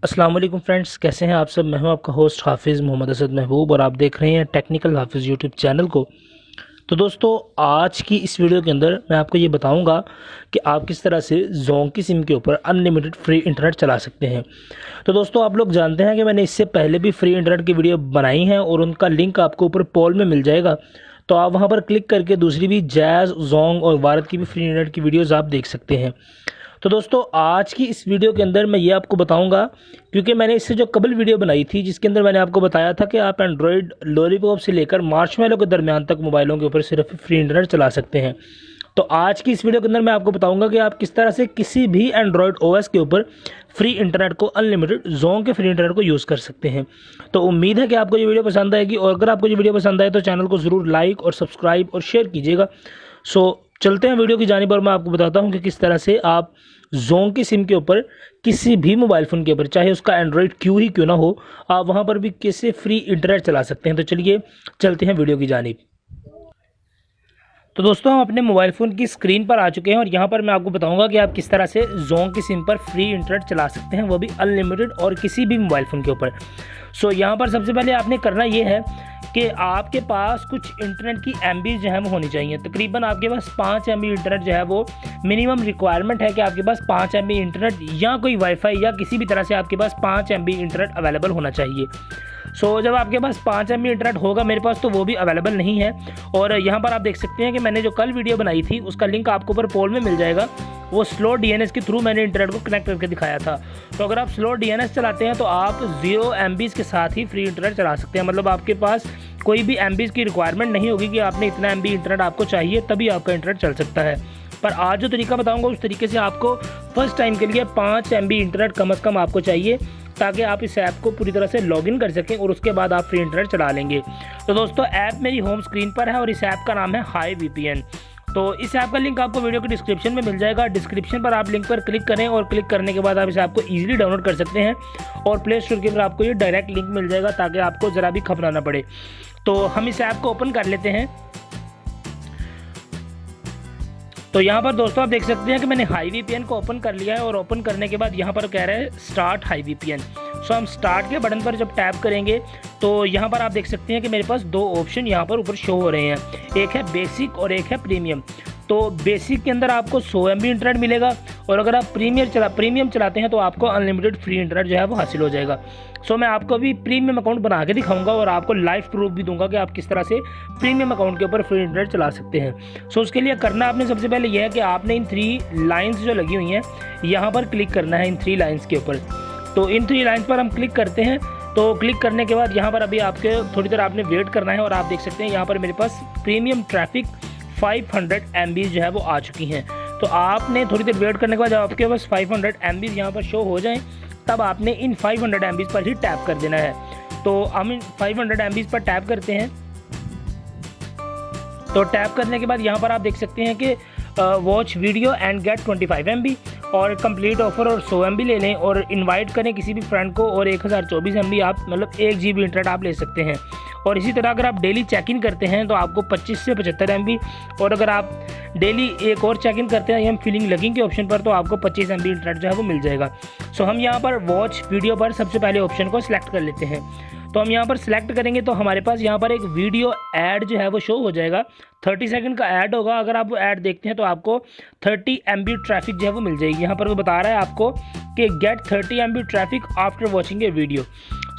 अस्सलाम वालेकुम फ्रेंड्स, कैसे हैं आप सब। मैं हूं आपका होस्ट हाफिज़ मोहम्मद असद महबूब और आप देख रहे हैं टेक्निकल हाफिज़ यूट्यूब चैनल को। तो दोस्तों, आज की इस वीडियो के अंदर मैं आपको ये बताऊंगा कि आप किस तरह से जोंग की सिम के ऊपर अनलिमिटेड फ्री इंटरनेट चला सकते हैं। तो दोस्तों, आप लोग जानते हैं कि मैंने इससे पहले भी फ्री इंटरनेट की वीडियो बनाई है और उनका लिंक आपको ऊपर पोल में मिल जाएगा। तो आप वहां पर क्लिक करके दूसरी भी जैज़, जोंग और भारत की भी फ्री इंटरनेट की वीडियोज़ आप देख सकते हैं। तो दोस्तों, आज की इस वीडियो के अंदर मैं ये आपको बताऊंगा, क्योंकि मैंने इससे जो कबल वीडियो बनाई थी जिसके अंदर मैंने आपको बताया था कि आप एंड्रॉयड लॉलीपॉप से लेकर मार्शमैलो के दरमियान तक मोबाइलों के ऊपर सिर्फ फ्री इंटरनेट चला सकते हैं। तो आज की इस वीडियो के अंदर मैं आपको बताऊंगा कि आप किस तरह से किसी भी एंड्रॉयड ओएस के ऊपर फ्री इंटरनेट को, अनलिमिटेड जोंग के फ्री इंटरनेट को यूज़ कर सकते हैं। तो उम्मीद है कि आपको ये वीडियो पसंद आएगी, और अगर आपको ये वीडियो पसंद आए तो चैनल को ज़रूर लाइक और सब्सक्राइब और शेयर कीजिएगा। सो चलते हैं वीडियो की जानिब और मैं आपको बताता हूँ कि किस तरह से आप जोंग की सिम के ऊपर किसी भी मोबाइल फ़ोन के ऊपर, चाहे उसका एंड्रॉयड क्यों ही क्यों ना हो, आप वहाँ पर भी कैसे फ्री इंटरनेट चला सकते हैं। तो चलिए चलते हैं वीडियो की जानिब। तो दोस्तों, हम अपने मोबाइल फ़ोन की स्क्रीन पर आ चुके हैं और यहाँ पर मैं आपको बताऊंगा कि आप किस तरह से जोंग की सिम पर फ्री इंटरनेट चला सकते हैं, वो भी अनलिमिटेड और किसी भी मोबाइल फ़ोन के ऊपर। सो यहाँ पर सबसे पहले आपने करना ये है कि आपके पास कुछ इंटरनेट की एमबी जो है वो होनी चाहिए। तकरीबन आपके पास 5 MB इंटरनेट जो है वो मिनिमम रिक्वायरमेंट है कि आपके पास 5 MB इंटरनेट या कोई वाईफाई या किसी भी तरह से आपके पास 5 MB इंटरनेट अवेलेबल होना चाहिए। सो जब आपके पास 5 MB इंटरनेट होगा, मेरे पास तो वो भी अवेलेबल नहीं है। और यहाँ पर आप देख सकते हैं कि मैंने जो कल वीडियो बनाई थी उसका लिंक आपको ऊपर पोल में मिल जाएगा। वो स्लो DNS के थ्रू मैंने इंटरनेट को कनेक्ट करके दिखाया था। तो अगर आप स्लो DNS चलाते हैं तो आप 0 MB के साथ ही फ्री इंटरनेट चला सकते हैं। मतलब आपके पास कोई भी MB की रिक्वायरमेंट नहीं होगी कि आपने इतना MB इंटरनेट आपको चाहिए तभी आपका इंटरनेट चल सकता है। पर आज जो तरीका बताऊंगा उस तरीके से आपको फर्स्ट टाइम के लिए 5 MB इंटरनेट कम से कम आपको चाहिए, ताकि आप इस ऐप को पूरी तरह से लॉगिन कर सकें और उसके बाद आप फ्री इंटरनेट चला लेंगे। तो दोस्तों, ऐप मेरी होम स्क्रीन पर है और इस ऐप का नाम है हाई VPN। तो इस ऐप का लिंक आपको वीडियो के डिस्क्रिप्शन में मिल जाएगा। डिस्क्रिप्शन पर आप लिंक पर क्लिक करें और क्लिक करने के बाद आप इस ऐप को ईजिली डाउनलोड कर सकते हैं और प्ले स्टोर के ऊपर आपको ये डायरेक्ट लिंक मिल जाएगा, ताकि आपको ज़रा भी खपना ना पड़े। तो हम इस ऐप को ओपन कर लेते हैं। तो यहाँ पर दोस्तों आप देख सकते हैं कि मैंने हाई VPN को ओपन कर लिया है और ओपन करने के बाद यहाँ पर कह रहा है स्टार्ट हाई VPN। सो हम स्टार्ट के बटन पर जब टैप करेंगे तो यहाँ पर आप देख सकते हैं कि मेरे पास 2 ऑप्शन यहाँ पर ऊपर शो हो रहे हैं, एक है बेसिक और एक है प्रीमियम। तो बेसिक के अंदर आपको 100 MB इंटरनेट मिलेगा और अगर आप प्रीमियम चलाते हैं तो आपको अनलिमिटेड फ्री इंटरनेट जो है वो हासिल हो जाएगा। सो मैं आपको अभी प्रीमियम अकाउंट बना के दिखाऊंगा और आपको लाइव प्रूफ भी दूंगा कि आप किस तरह से प्रीमियम अकाउंट के ऊपर फ्री इंटरनेट चला सकते हैं। सो उसके लिए करना आपने सबसे पहले यह है कि आपने इन 3 लाइन्स जो लगी हुई हैं यहाँ पर क्लिक करना है, इन 3 लाइन्स के ऊपर। तो इन 3 लाइन्स पर हम क्लिक करते हैं। तो क्लिक करने के बाद यहाँ पर अभी आपके थोड़ी देर आपने वेट करना है और आप देख सकते हैं यहाँ पर मेरे पास प्रीमियम ट्रैफिक 500 MB जो है वो आ चुकी हैं। तो आपने थोड़ी देर वेट करने के बाद जब आपके पास 500 MB यहाँ पर शो हो जाएं, तब आपने इन 500 MB पर ही टैप कर देना है। तो हम इन 500 MB पर टैप करते हैं। तो टैप करने के बाद यहाँ पर आप देख सकते हैं कि watch video and get 25 MB और कंप्लीट ऑफर और 100 MB ले लें और इनवाइट करें किसी भी फ्रेंड को और 1024 MB आप मतलब 1 GB इंटरनेट आप ले सकते हैं। और इसी तरह अगर आप डेली चेक इन करते हैं तो आपको 25 से 75 MB, और अगर आप डेली एक और चेक इन करते हैं हम फीलिंग लगिंग के ऑप्शन पर तो आपको 25 MB इंटरनेट जो है वो मिल जाएगा। सो हम यहाँ पर वॉच वीडियो पर सबसे पहले ऑप्शन को सिलेक्ट कर लेते हैं। तो हम यहाँ पर सिलेक्ट करेंगे तो हमारे पास यहाँ पर एक वीडियो ऐड जो है वो शो हो जाएगा। 30 सेकंड का ऐड होगा। अगर आप वो ऐड देखते हैं तो आपको 30 MB ट्रैफिक जो है वो मिल जाएगी। यहाँ पर वो बता रहा है आपको कि get 30 MB traffic after watching a video.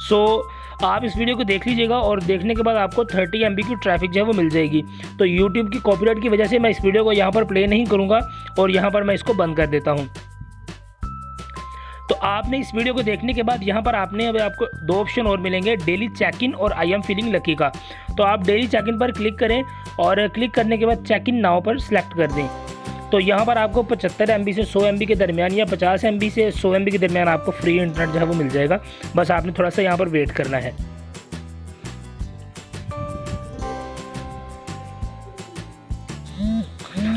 So आप इस वीडियो को देख लीजिएगा और देखने के बाद आपको 30 MB की ट्रैफिक जो है वो मिल जाएगी। तो यूट्यूब की कॉपीराइट की वजह से मैं इस वीडियो को यहाँ पर प्ले नहीं करूँगा और यहाँ पर मैं इसको बंद कर देता हूँ। तो आपने इस वीडियो को देखने के बाद यहाँ पर आपने अब आपको 2 ऑप्शन और मिलेंगे, डेली चेक इन और आई एम फीलिंग लकी का। तो आप डेली चेक इन पर क्लिक करें और क्लिक करने के बाद चेक इन नाउ पर सिलेक्ट कर दें। तो यहाँ पर आपको 75 MB से 100 MB के दरमियान या 50 MB से 100 MB के दरमियान आपको फ्री इंटरनेट जो है वो मिल जाएगा। बस आपने थोड़ा सा यहाँ पर वेट करना है।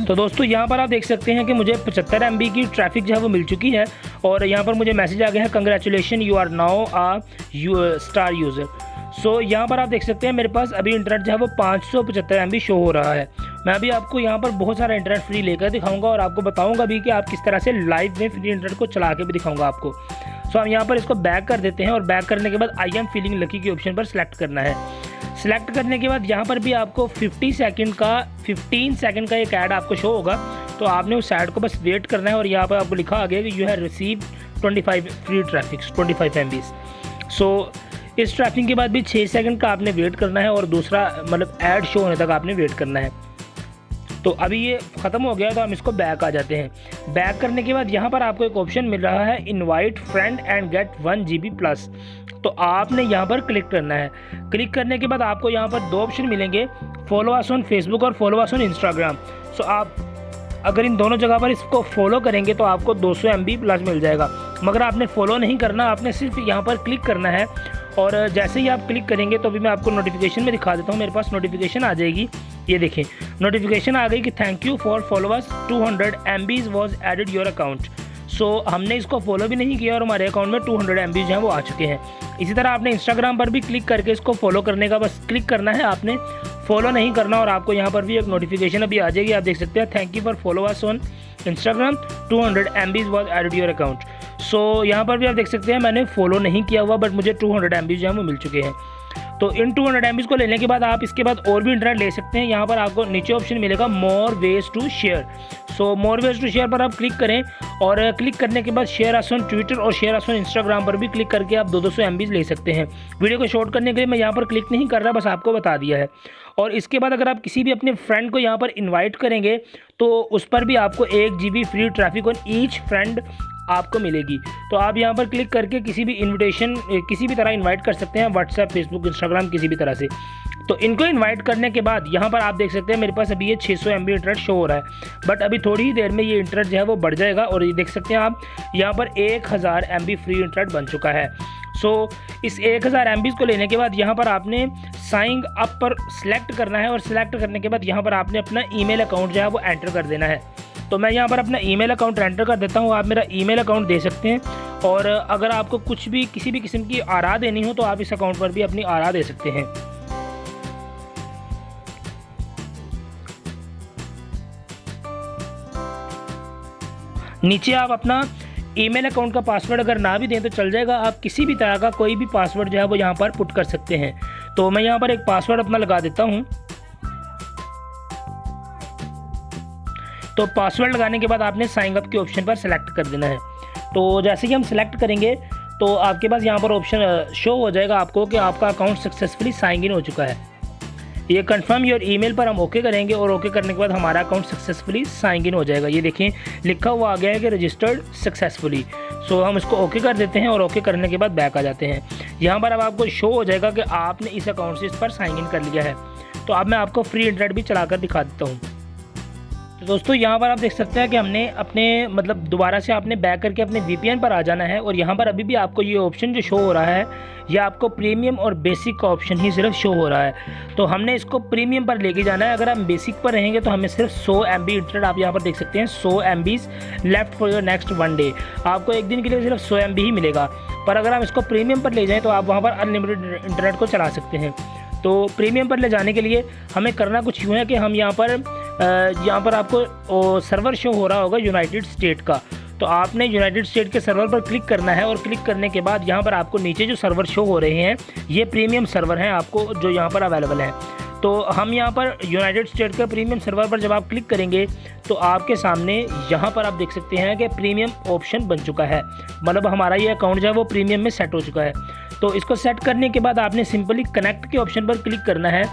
तो दोस्तों, यहाँ पर आप देख सकते हैं कि मुझे 75 MB की ट्रैफिक जो है वो मिल चुकी है और यहाँ पर मुझे मैसेज आ गया है, congratulation you are now a star user. So यहाँ पर आप देख सकते हैं मेरे पास अभी इंटरनेट जो है वो 575 MB शो हो रहा है। मैं अभी आपको यहाँ पर बहुत सारा इंटरनेट फ्री लेकर दिखाऊंगा और आपको बताऊंगा भी कि आप किस तरह से लाइव में फ्री इंटरनेट को चला के भी दिखाऊंगा आपको। सो हम यहाँ पर इसको बैक कर देते हैं और बैक करने के बाद आई एम फीलिंग लकी के ऑप्शन पर सिलेक्ट करना है। सिलेक्ट करने के बाद यहाँ पर भी आपको 15 सेकंड का एक ऐड आपको शो होगा, तो आपने उस ऐड को बस वेट करना है और यहाँ पर आपको लिखा आ गया कि you have receive 25 free traffic 25 MB। सो इस ट्रैफिक के बाद भी 6 सेकंड का आपने वेट करना है और दूसरा मतलब ऐड शो होने तक आपने वेट करना है। तो अभी ये ख़त्म हो गया तो हम इसको बैक आ जाते हैं। बैक करने के बाद यहाँ पर आपको एक ऑप्शन मिल रहा है invite friend and get 1 GB plus, तो आपने यहाँ पर क्लिक करना है। क्लिक करने के बाद आपको यहाँ पर 2 ऑप्शन मिलेंगे, फॉलो अस ऑन फेसबुक और फॉलो अस ऑन इंस्टाग्राम। सो आप अगर इन दोनों जगह पर इसको फॉलो करेंगे तो आपको 200 MB प्लस मिल जाएगा, मगर आपने फॉलो नहीं करना, आपने सिर्फ यहाँ पर क्लिक करना है। और जैसे ही आप क्लिक करेंगे तो अभी मैं आपको नोटिफिकेशन में दिखा देता हूँ, मेरे पास नोटिफिकेशन आ जाएगी। ये देखें नोटिफिकेशन आ गई कि thank you for followers 200 MB was added your account. So हमने इसको फॉलो भी नहीं किया और हमारे अकाउंट में 200 MB जो हैं वो आ चुके हैं। इसी तरह आपने इंस्टाग्राम पर भी क्लिक करके इसको फॉलो करने का बस क्लिक करना है, आपने फॉलो नहीं करना और आपको यहाँ पर भी एक नोटिफिकेशन अभी आ जाएगी, आप देख सकते हैं thank you for followers on Instagram 200 MB was added your account. So यहाँ पर भी आप देख सकते हैं मैंने फॉलो नहीं किया हुआ बट मुझे 200 MB जो है वो मिल चुके हैं। तो इन 200 MB को लेने के बाद आप इसके बाद और भी इंटरनेट ले सकते हैं। यहाँ पर आपको नीचे ऑप्शन मिलेगा more ways to share. So more ways to share पर आप क्लिक करें और क्लिक करने के बाद शेयर अस ऑन ट्विटर और शेयर अस ऑन इंस्टाग्राम पर भी क्लिक करके आप 200 MB ले सकते हैं। वीडियो को शॉर्ट करने के लिए मैं यहाँ पर क्लिक नहीं कर रहा, बस आपको बता दिया है। और इसके बाद अगर आप किसी भी अपने फ्रेंड को यहाँ पर इन्वाइट करेंगे तो उस पर भी आपको 1 GB free traffic on each friend आपको मिलेगी। तो आप यहाँ पर क्लिक करके किसी भी इनविटेशन किसी भी तरह इनवाइट कर सकते हैं, व्हाट्सएप, फेसबुक, इंस्टाग्राम, किसी भी तरह से। तो इनको इनवाइट करने के बाद यहाँ पर आप देख सकते हैं मेरे पास अभी ये 600 MB इंटरनेट शो हो रहा है, बट अभी थोड़ी ही देर में ये इंटरनेट जो है वो बढ़ जाएगा और ये देख सकते हैं आप यहाँ पर 1000 MB फ्री इंटरनेट बन चुका है। सो इस 1000 MB को लेने के बाद यहाँ पर आपने साइन अप पर सिलेक्ट करना है और सिलेक्ट करने के बाद यहाँ पर आपने अपना ईमेल अकाउंट जो है वो एंटर कर देना है। तो मैं यहाँ पर अपना ईमेल अकाउंट एंटर कर देता हूँ, आप मेरा ईमेल अकाउंट दे सकते हैं। और अगर आपको कुछ भी किसी भी किस्म की आरा देनी हो तो आप इस अकाउंट पर भी अपनी आरा दे सकते हैं। नीचे आप अपना ईमेल अकाउंट का पासवर्ड अगर ना भी दें तो चल जाएगा, आप किसी भी तरह का कोई भी पासवर्ड जो है वो यहाँ पर पुट कर सकते हैं। तो मैं यहाँ पर एक पासवर्ड अपना लगा देता हूँ। तो पासवर्ड लगाने के बाद आपने साइन अप के ऑप्शन पर सेलेक्ट कर देना है। तो जैसे ही हम सेलेक्ट करेंगे तो आपके पास यहाँ पर ऑप्शन शो हो जाएगा आपको कि आपका अकाउंट सक्सेसफुली साइन इन हो चुका है। ये कंफर्म योर ईमेल पर हम ओके करेंगे और ओके करने के बाद हमारा अकाउंट सक्सेसफुली साइन इन हो जाएगा। ये देखें लिखा हुआ आ गया है कि रजिस्टर्ड सक्सेसफुली। सो हम इसको ओके कर देते हैं और ओके करने के बाद बैक आ जाते हैं। यहाँ पर अब आपको शो हो जाएगा कि आपने इस अकाउंट से इस पर साइन इन कर लिया है। तो अब मैं आपको फ्री इंटरनेट भी चला कर दिखा देता हूँ। तो दोस्तों यहाँ पर आप देख सकते हैं कि हमने अपने मतलब दोबारा से आपने बैक करके अपने VPN पर आ जाना है और यहाँ पर अभी भी आपको ये ऑप्शन जो शो हो रहा है ये आपको प्रीमियम और बेसिक का ऑप्शन ही सिर्फ शो हो रहा है। तो हमने इसको प्रीमियम पर लेके जाना है। अगर हम बेसिक पर रहेंगे तो हमें सिर्फ 100 MB इंटरनेट आप यहाँ पर देख सकते हैं 100 MB left for your next 1 day. आपको एक दिन के लिए सिर्फ 100 MB ही मिलेगा, पर अगर हम इसको प्रीमियम पर ले जाएँ तो आप वहाँ पर अनलिमिटेड इंटरनेट को चला सकते हैं। तो प्रीमियम पर ले जाने के लिए हमें करना कुछ यूँ है कि हम यहाँ पर आपको सर्वर शो हो रहा होगा यूनाइटेड स्टेट का। तो आपने यूनाइटेड स्टेट के सर्वर पर क्लिक करना है और क्लिक करने के बाद यहाँ पर आपको नीचे जो सर्वर शो हो रहे हैं ये प्रीमियम सर्वर हैं आपको जो यहाँ पर अवेलेबल हैं। तो हम यहाँ पर यूनाइटेड स्टेट के प्रीमियम सर्वर पर जब आप क्लिक करेंगे तो आपके सामने यहाँ पर आप देख सकते हैं कि प्रीमियम ऑप्शन बन चुका है, मतलब हमारा ये अकाउंट जो है वो प्रीमियम में सेट हो चुका है। तो इसको सेट करने के बाद आपने सिंपली कनेक्ट के ऑप्शन पर क्लिक करना है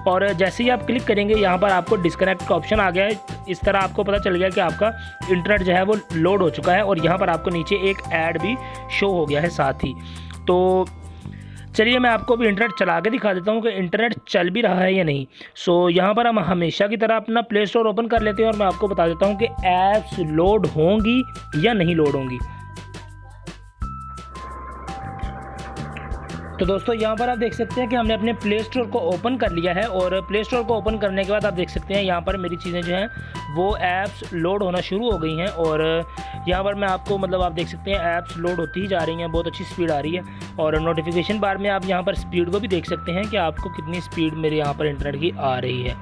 और जैसे ही आप क्लिक करेंगे यहाँ पर आपको डिस्कनेक्ट का ऑप्शन आ गया है। इस तरह आपको पता चल गया कि आपका इंटरनेट जो है वो लोड हो चुका है और यहाँ पर आपको नीचे एक ऐड भी शो हो गया है साथ ही। तो चलिए मैं आपको भी इंटरनेट चला के दिखा देता हूँ कि इंटरनेट चल भी रहा है या नहीं। सो यहाँ पर हम हमेशा की तरह अपना प्ले स्टोर ओपन कर लेते हैं और मैं आपको बता देता हूँ कि ऐप्स लोड होंगी या नहीं लोड होंगी। तो दोस्तों यहाँ पर आप देख सकते हैं कि हमने अपने प्ले स्टोर को ओपन कर लिया है और प्ले स्टोर को ओपन करने के बाद आप देख सकते हैं यहाँ पर मेरी चीज़ें जो हैं वो ऐप्स लोड होना शुरू हो गई हैं और यहाँ पर मैं आपको मतलब आप देख सकते हैं ऐप्स लोड होती ही जा रही हैं, बहुत अच्छी स्पीड आ रही है। और नोटिफिकेशन बार में आप यहाँ पर स्पीड को भी देख सकते हैं कि आपको कितनी स्पीड मेरे यहाँ पर इंटरनेट की आ रही है।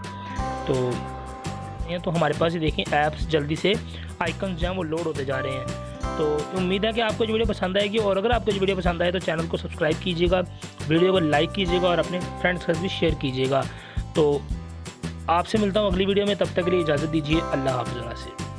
तो हमारे पास ये देखें ऐप्स जल्दी से आइकन्स जो हैं वो लोड होते जा रहे हैं। तो उम्मीद है कि आपको जो वीडियो पसंद आएगी, और अगर आपको जो वीडियो पसंद आए तो चैनल को सब्सक्राइब कीजिएगा, वीडियो को लाइक कीजिएगा और अपने फ्रेंड्स के साथ भी शेयर कीजिएगा। तो आपसे मिलता हूँ अगली वीडियो में, तब तक के लिए इजाज़त दीजिए। अल्लाह हाफ़िज़।